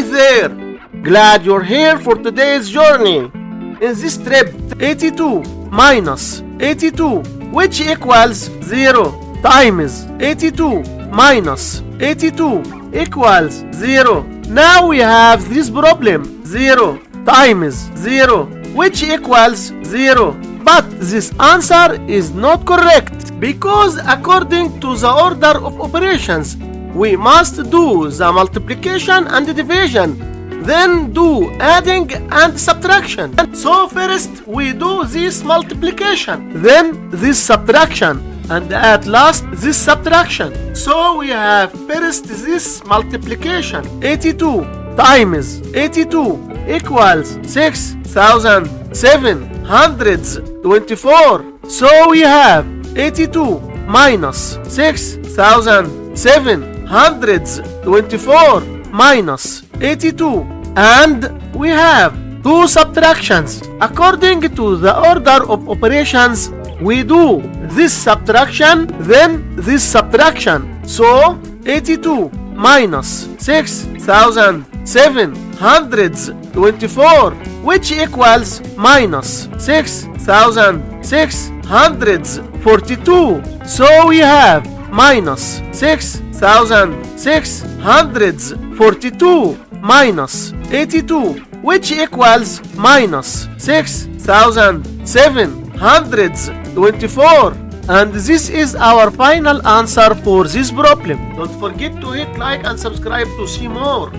Hey there! Glad you're here for today's journey. In this trip, 82 minus 82, which equals 0, times 82 minus 82 equals 0. Now we have this problem, 0 times 0, which equals 0. But this answer is not correct because according to the order of operations, we must do the multiplication and division, then do adding and subtraction. So first we do this multiplication, then this subtraction, and at last this subtraction. So we have first this multiplication, 82 times 82 equals 6,724. So we have 82 minus 6,724 minus 82, and we have two subtractions. According to the order of operations, we do this subtraction, then this subtraction. So 82 minus 6,724, which equals minus 6,642. So we have minus 6,642 minus 82, which equals minus 6,724. And this is our final answer for this problem. Don't forget to hit like and subscribe to see more.